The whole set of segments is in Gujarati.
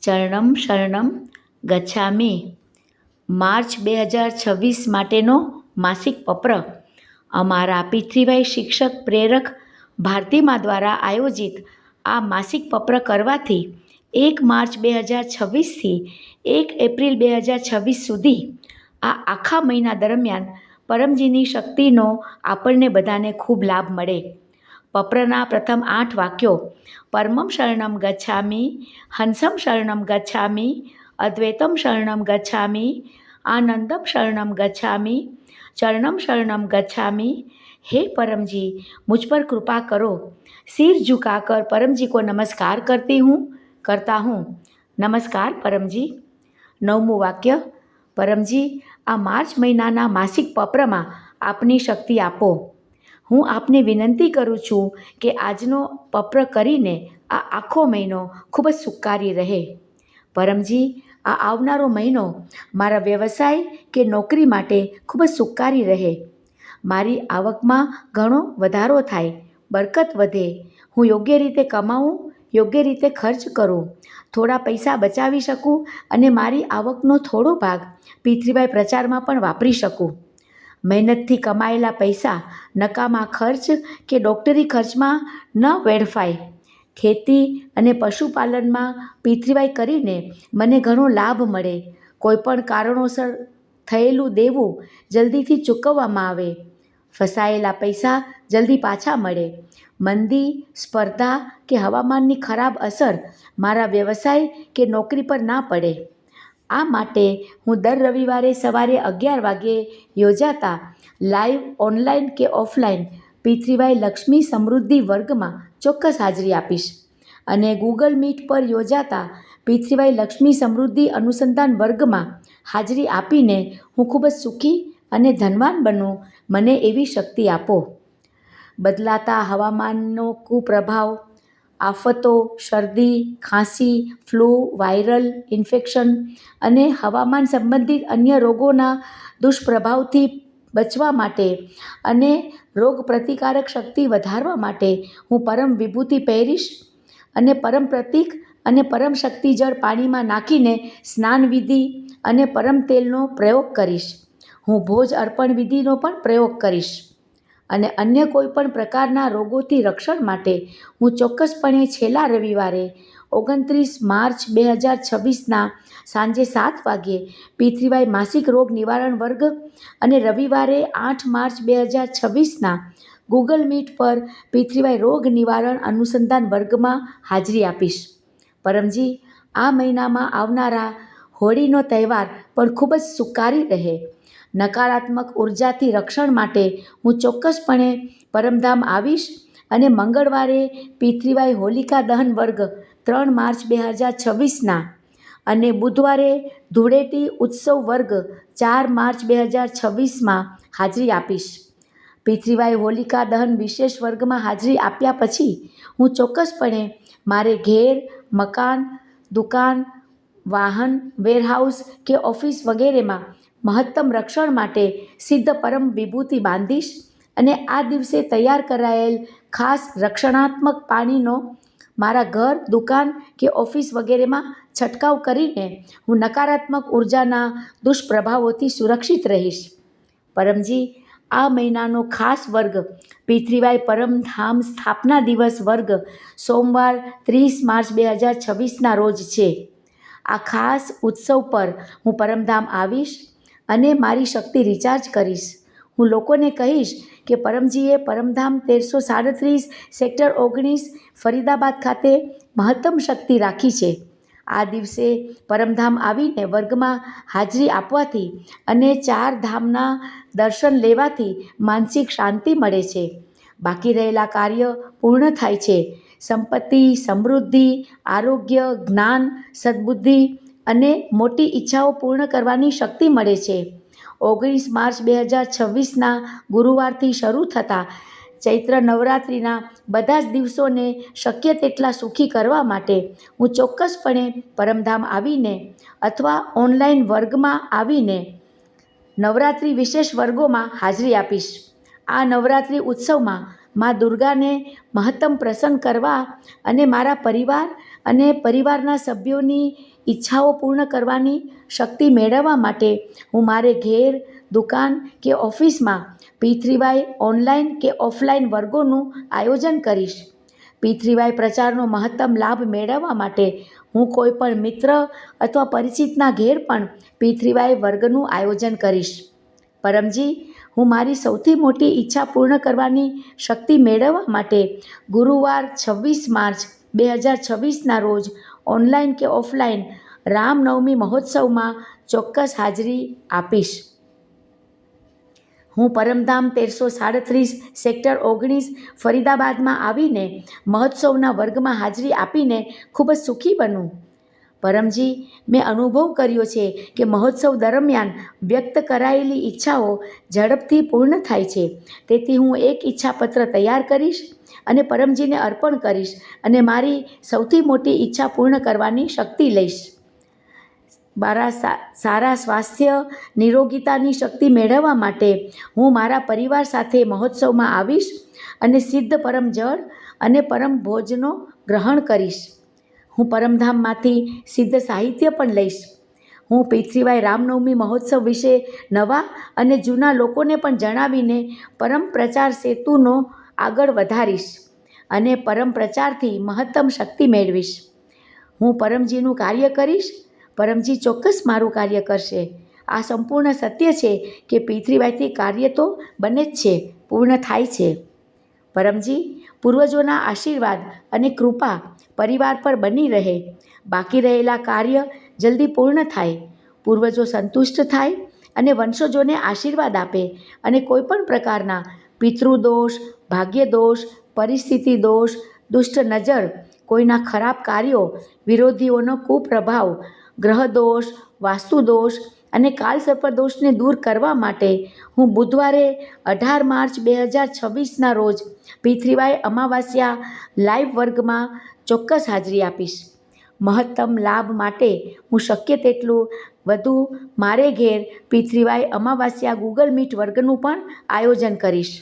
ચરણમ શરણમ ગચ્છામિ માર્ચ 2026 માટેનો માસિક પત્ર અમારા પૃથ્વીભાઈ શિક્ષક પ્રેરક ભારતીમા દ્વારા આયોજિત આ માસિક પત્ર કરવાથી 1 માર્ચ 2026થી 1 એપ્રિલ 2026 સુધી આ આખા મહિના દરમિયાન પરમજીની શક્તિનો આપણને બધાને ખૂબ લાભ મળે. પત્રના પ્રથમ 8 વાક્યો પરમં શરણમ ગચ્છામિ, હંસમ શરણમ ગચ્છામિ, અદ્વૈતમ શરણમ ગચ્છામિ, આનંદમ શરણમ ગચ્છામિ, ચરણમ શરણમ ગચ્છામિ. हे परम जी, मुझ पर कृपा करो. सिर झुकाकर परम जी को नमस्कार करता हूँ. नमस्कार परम जी. 9મું વાક્ય પરમજી, આ માર્ચ મહિનાના માસિક પત્રમાં આપની શક્તિ આપો. હું આપને વિનંતી કરું છું કે આજનો પત્ર કરીને આ આખો મહિનો ખૂબ જ સુખારી રહે. પરમજી, આ આવનારો મહિનો મારા વ્યવસાય કે નોકરી માટે ખૂબ જ સુખારી રહે. મારી આવકમાં ઘણો વધારો થાય, બરકત વધે. હું યોગ્ય રીતે કમાવું, યોગ્ય રીતે ખર્ચ કરું, થોડા પૈસા બચાવી શકું અને મારી આવકનો થોડો ભાગ પૃથ્વીભાઈ પ્રચારમાં પણ વાપરી શકું. મહેનતથી કમાયેલા પૈસા નકામા ખર્ચ કે ડૉક્ટરી ખર્ચમાં ન વેડફાય. ખેતી અને પશુપાલનમાં પૃથ્વીભાઈ કરીને મને ઘણો લાભ મળે. કોઈપણ કારણોસર થયેલું દેવું જલ્દીથી ચૂકવવામાં આવે. ફસાયેલા પૈસા જલ્દી પાછા મળે. મંદી, સ્પર્ધા કે હવામાનની ખરાબ અસર મારા વ્યવસાય કે નોકરી પર ના પડે. આ માટે હું દર રવિવારે સવારે 11 વાગ્યે યોજાતા લાઈવ ઓનલાઈન કે ઓફલાઈન પૃથ્વીભાઈ લક્ષ્મી સમૃદ્ધિ વર્ગમાં ચોક્કસ હાજરી આપીશ અને ગૂગલ મીટ પર યોજાતા પૃથ્વીભાઈ લક્ષ્મી સમૃદ્ધિ અનુસંધાન વર્ગમાં હાજરી આપીને હું ખૂબ જ સુખી અને ધનવાન બનું. મને એવી શક્તિ આપો. બદલાતા હવામાનનો કુપ્રભાવ, આફતો, શરદી, ખાંસી, ફ્લૂ, વાયરલ ઇન્ફેક્શન અને હવામાન સંબંધિત અન્ય રોગોના દુષ્પ્રભાવથી બચવા માટે અને રોગ પ્રતિકારક શક્તિ વધારવા માટે હું પરમ વિભૂતિ પહેરીશ અને પરમ પ્રતીક અને પરમ શક્તિ જળ પાણીમાં નાખીને સ્નાન વિધિ અને પરમ તેલનો પ્રયોગ કરીશ. હું ભોજ અર્પણ વિધિનો પણ પ્રયોગ કરીશ અને અન્ય કોઈ પણ પ્રકારના રોગોથી રક્ષણ માટે હું ચોક્કસપણે છેલ્લા રવિવારે 29 માર્ચ 2026ના સાંજે 7 વાગ્યે પૃથ્વીભાઈ માસિક રોગ નિવારણ વર્ગ અને રવિવારે 8 માર્ચ 2026ના ગૂગલ મીટ પર પૃથ્વીભાઈ રોગ નિવારણ અનુસંધાન વર્ગમાં હાજરી આપીશ. પરમજી, આ મહિનામાં આવનારા હોળીનો તહેવાર પણ ખૂબ જ સુખારી રહે. નકારાત્મક ઉર્જાથી રક્ષણ માટે હું ચોક્કસપણે પરમધામ આવીશ અને મંગળવારે પૃથ્વીભાઈ હોલિકા દહન વર્ગ 3 માર્ચ 2026ના અને બુધવારે ધૂળેટી ઉત્સવ વર્ગ 4 માર્ચ 2026માં હાજરી આપીશ. પૃથ્વીભાઈ હોલિકા દહન વિશેષ વર્ગમાં હાજરી આપ્યા પછી હું ચોક્કસપણે મારે ઘેર, મકાન, દુકાન, વાહન, વેરહાઉસ કે ઓફિસ વગેરેમાં મહત્તમ રક્ષણ માટે સિદ્ધ પરમ વિભૂતિ બાંધીશ અને આ દિવસે તૈયાર કરાયેલ ખાસ રક્ષણાત્મક પાણીનો મારા ઘર, દુકાન કે ઓફિસ વગેરેમાં છંટકાવ કરીને હું નકારાત્મક ઉર્જાના દુષ્પ્રભાવોથી સુરક્ષિત રહીશ. પરમજી, આ મહિનાનો ખાસ વર્ગ પૃથ્વીભાઈ પરમધામ સ્થાપના દિવસ વર્ગ સોમવાર 30 માર્ચ 2026ના રોજ છે. આ ખાસ ઉત્સવ પર હું પરમધામ આવીશ અને મારી શક્તિ રિચાર્જ કરીશ. હું લોકોને કહીશ કે પરમજીએ પરમધામ 1337 સેક્ટર 19 ફરીદાબાદ ખાતે મહત્તમ શક્તિ રાખી છે. આ દિવસે પરમધામ આવીને વર્ગમાં હાજરી આપવાથી અને 4 ધામના દર્શન લેવાથી માનસિક શાંતિ મળે છે. બાકી રહેલા કાર્ય પૂર્ણ થાય છે. સંપત્તિ, સમૃદ્ધિ, આરોગ્ય, જ્ઞાન, સદ્બુદ્ધિ અને મોટી ઈચ્છાઓ પૂર્ણ કરવાની શક્તિ મળે છે. 19 માર્ચ 2026ના ગુરુવારથી શરૂ થતા ચૈત્ર નવરાત્રિના બધા જ દિવસોને શક્ય તેટલા સુખી કરવા માટે હું ચોક્કસપણે પરમધામ આવીને અથવા ઓનલાઈન વર્ગમાં આવીને નવરાત્રિ વિશેષ વર્ગોમાં હાજરી આપીશ. આ નવરાત્રિ ઉત્સવમાં મા દુર્ગાને મહત્તમ પ્રસન્ન કરવા અને મારા પરિવાર અને પરિવારના સભ્યોની ઈચ્છાઓ પૂર્ણ કરવાની શક્તિ મેળવવા માટે હું મારે ઘેર, દુકાન કે ઓફિસમાં P3Y ઓનલાઈન કે ઓફલાઈન વર્ગોનું આયોજન કરીશ. P3Y પ્રચારનો મહત્તમ લાભ મેળવવા માટે હું કોઈ પણ મિત્ર અથવા પરિચિતના ઘેર પણ P3Y વર્ગનું આયોજન કરીશ. પરમજી, હું મારી સૌથી મોટી ઈચ્છા પૂર્ણ કરવાની શક્તિ મેળવવા માટે ગુરુવાર 26 માર્ચ 2026ના રોજ ઓનલાઈન કે ઓફલાઈન રામનવમી મહોત્સવમાં ચોક્કસ હાજરી આપીશ. હું પરમધામ 1337 સેક્ટર 19 ફરીદાબાદમાં આવીને મહોત્સવના વર્ગમાં હાજરી આપીને ખૂબ જ સુખી બનું. પરમજી, મેં અનુભવ કર્યો છે કે મહોત્સવ દરમિયાન વ્યક્ત કરાયેલી ઈચ્છાઓ ઝડપથી પૂર્ણ થાય છે. તેથી હું એક ઈચ્છાપત્ર તૈયાર કરીશ અને પરમજીને અર્પણ કરીશ અને મારી સૌથી મોટી ઈચ્છા પૂર્ણ કરવાની શક્તિ લઈશ. મારા સારા સ્વાસ્થ્ય, નિરોગીતાની શક્તિ મેળવવા માટે હું મારા પરિવાર સાથે મહોત્સવમાં આવીશ અને સિદ્ધ પરમ જળ અને પરમ ભોજનો ગ્રહણ કરીશ. હું પરમધામમાંથી સિદ્ધ સાહિત્ય પણ લઈશ. હું P3Y રામનવમી મહોત્સવ વિશે નવા અને જૂના લોકોને પણ જણાવીને પરમ પ્રચાર સેતુનો આગળ વધારીશ અને પરમ પ્રચારથી મહત્તમ શક્તિ મેળવીશ. હું પરમજીનું કાર્ય કરીશ. પરમજી ચોક્કસ મારું કાર્ય કરશે. આ સંપૂર્ણ સત્ય છે કે P3Yથી કાર્ય તો બને જ છે, પૂર્ણ થાય છે. પરમજી, પૂર્વજોના આશીર્વાદ અને કૃપા પરિવાર પર બની રહે. બાકી રહેલા કાર્ય જલ્દી પૂર્ણ થાય. પૂર્વજો સંતુષ્ટ થાય અને વંશજોને આશીર્વાદ આપે અને કોઈપણ પ્રકારના પિતૃદોષ, ભાગ્યદોષ, પરિસ્થિતિ દોષ, દુષ્ટ નજર, કોઈના ખરાબ કાર્યો, વિરોધીઓનો કુપ્રભાવ, ગ્રહદોષ, વાસ્તુદોષ અને કાળસર્પદોષને દૂર કરવા માટે હું બુધવારે 18 માર્ચ 2026ના રોજ P3Y અમાવાસ્યા લાઈવ વર્ગમાં ચોક્કસ હાજરી આપીશ. મહત્તમ લાભ માટે હું શક્ય તેટલું વધુ મારે ઘેર P3Y અમાવાસ્યા ગૂગલ મીટ વર્ગનું પણ આયોજન કરીશ.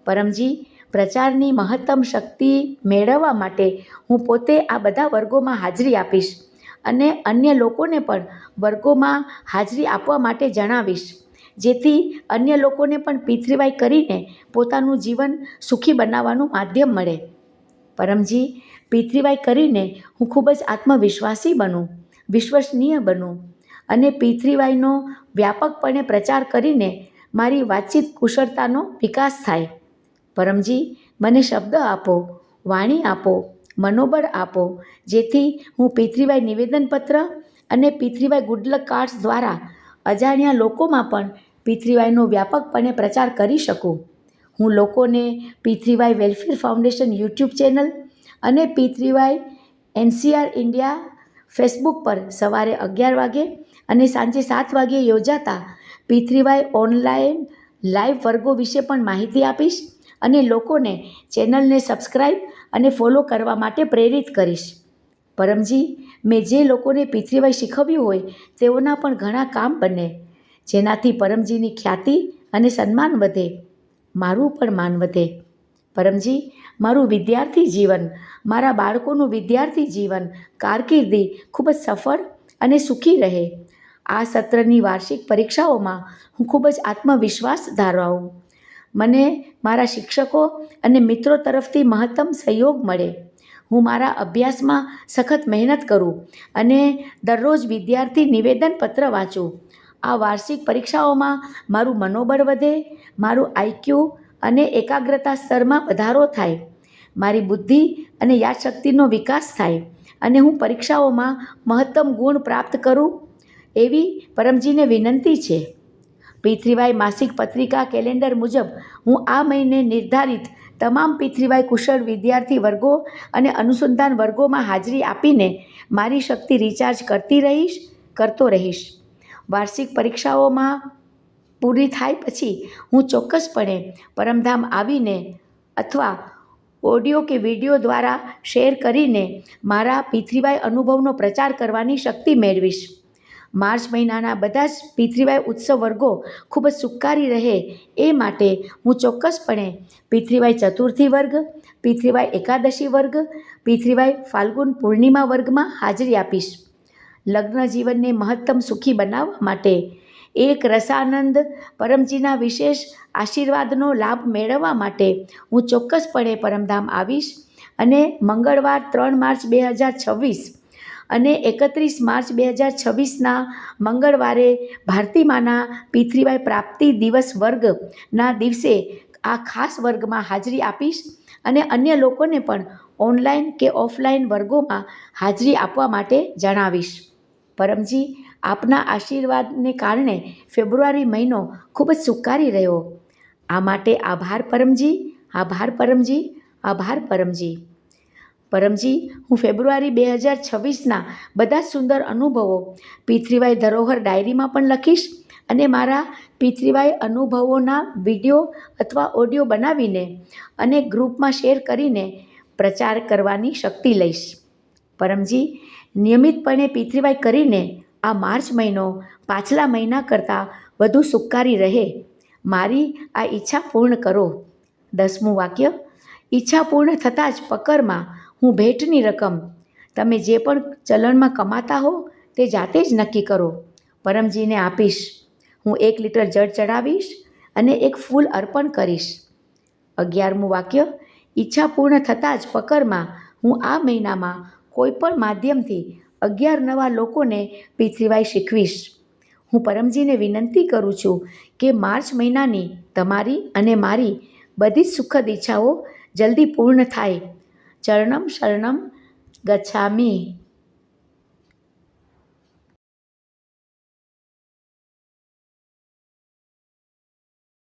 પરમજી, પ્રચારની મહત્તમ શક્તિ મેળવવા માટે હું પોતે આ બધા વર્ગોમાં હાજરી આપીશ અને અન્ય લોકોને પણ વર્ગોમાં હાજરી આપવા માટે જણાવીશ, જેથી અન્ય લોકોને પણ P3Y કરીને પોતાનું જીવન સુખી બનાવવાનું માધ્યમ મળે. પરમજી, P3Y કરીને હું ખૂબ જ આત્મવિશ્વાસી બનું, વિશ્વસનીય બનું અને P3Yનો વ્યાપકપણે પ્રચાર કરીને મારી વાતચીત કુશળતાનો વિકાસ થાય. પરમજી, મને શબ્દ આપો, વાણી આપો, મનોબળ આપો, જેથી હું P3Y નિવેદનપત્ર અને P3Y ગુડલક કાર્ડ્સ દ્વારા અજાણ્યા લોકોમાં પણ P3Yનો વ્યાપકપણે પ્રચાર કરી શકું. હું લોકોને P3Y welfare foundation YouTube channel અને P3Y NCR ઇન્ડિયા ફેસબુક પર સવારે 11 વાગે અને સાંજે 7 વાગે યોજાતા P3Y ઓનલાઈન લાઈવ વર્ગો વિશે પણ માહિતી આપીશ અને લોકોને ચેનલને સબસ્ક્રાઈબ અને ફોલો કરવા માટે પ્રેરિત કરીશ. પરમજી, મેં જે લોકોને P3Y શીખવ્યું હોય તેઓના પણ ઘણા કામ બને, જેનાથી પરમજીની ખ્યાતિ અને સન્માન વધે, મારું પણ માન વધે. પરમજી, મારું વિદ્યાર્થી જીવન, મારા બાળકોનું વિદ્યાર્થી જીવન, કારકિર્દી ખૂબ જ સફળ અને સુખી રહે. આ સત્રની વાર્ષિક પરીક્ષાઓમાં હું ખૂબ જ આત્મવિશ્વાસ ધરાવું. મને મારા શિક્ષકો અને મિત્રો તરફથી મહત્તમ સહયોગ મળે. હું મારા અભ્યાસમાં સખત મહેનત કરું અને દરરોજ વિદ્યાર્થી નિવેદનપત્ર વાંચું. આ વાર્ષિક પરીક્ષાઓમાં મારું મનોબળ વધે, મારું IQ અને એકાગ્રતા સ્તરમાં વધારો થાય, મારી બુદ્ધિ અને યાદશક્તિનો વિકાસ થાય અને હું પરીક્ષાઓમાં મહત્તમ ગુણ પ્રાપ્ત કરું એવી પરમજીને વિનંતી છે. P3Y માસિક પત્રિકા કેલેન્ડર મુજબ હું આ મહિને નિર્ધારિત તમામ P3Y કુશળ વિદ્યાર્થી વર્ગો અને અનુસંધાન વર્ગોમાં હાજરી આપીને મારી શક્તિ રિચાર્જ કરતો રહીશ. વાર્ષિક પરીક્ષાઓમાં પૂરી થાય પછી હું ચોક્કસપણે પરમધામ આવીને અથવા ઓડિયો કે વિડીયો દ્વારા શેર કરીને મારા P3Y અનુભવનો પ્રચાર કરવાની શક્તિ મેળવીશ. માર્ચ મહિનાના બધા જ પિતૃવાય ઉત્સવ વર્ગો ખૂબ જ સુખારી રહે એ માટે હું ચોક્કસપણે પિતૃવાય ચતુર્થી વર્ગ, પિતૃવાય એકાદશી વર્ગ, પિતૃવાય ફાલ્ગુન પૂર્ણિમા વર્ગમાં હાજરી આપીશ. લગ્ન જીવનને મહત્તમ સુખી બનાવવા માટે એક રસાનંદ પરમજીના વિશેષ આશીર્વાદનો લાભ મેળવવા માટે હું ચોક્કસપણે પરમધામ આવીશ અને મંગળવાર 3 માર્ચ 2026 અને 31 માર્ચ 2026ના મંગળવારે ભારતીમાના પિતૃવાય પ્રાપ્તિ દિવસ વર્ગના દિવસે આ ખાસ વર્ગમાં હાજરી આપીશ અને અન્ય લોકોને પણ ઓનલાઈન કે ઓફલાઈન વર્ગોમાં હાજરી આપવા માટે જણાવીશ. પરમજી, આપના આશીર્વાદને કારણે ફેબ્રુઆરી મહિનો ખૂબ જ સુખારી રહ્યો. આ માટે આભાર પરમજી, આભાર પરમજી, આભાર પરમજી. પરમજી, હું ફેબ્રુઆરી 2026ના બધા સુંદર અનુભવો પિતૃવાય ધરોહર ડાયરીમાં પણ લખીશ અને મારા પિતૃવાય અનુભવોના વિડીયો અથવા ઓડિયો બનાવીને અને ગ્રુપમાં શેર કરીને પ્રચાર કરવાની શક્તિ લઈશ. પરમજી, નિયમિતપણે પિતૃવાય કરીને આ માર્ચ મહિનો પાછલા મહિના કરતાં વધુ સુખારી રહે. મારી આ ઈચ્છા પૂર્ણ કરો. 10મું વાક્ય. ઈચ્છા પૂર્ણ થતાં જ પકરમાં હું ભેટની રકમ તમે જે પણ ચલણમાં કમાતા હો તે જાતે જ નક્કી કરો. પરમજીને આપીશ. હું 1 લિટર જળ ચડાવીશ અને એક ફૂલ અર્પણ કરીશ. 11મું વાક્ય. ઈચ્છા પૂર્ણ થતાં જ પકરમાં હું આ મહિનામાં કોઈપણ માધ્યમથી 11 નવા લોકોને પિતૃવાય શીખવીશ. હું પરમજીને વિનંતી કરું છું કે માર્ચ મહિનાની તમારી અને મારી બધી જ સુખદ ઈચ્છાઓ જલ્દી પૂર્ણ થાય. ચરણમ શરણમ ગચ્છામિ.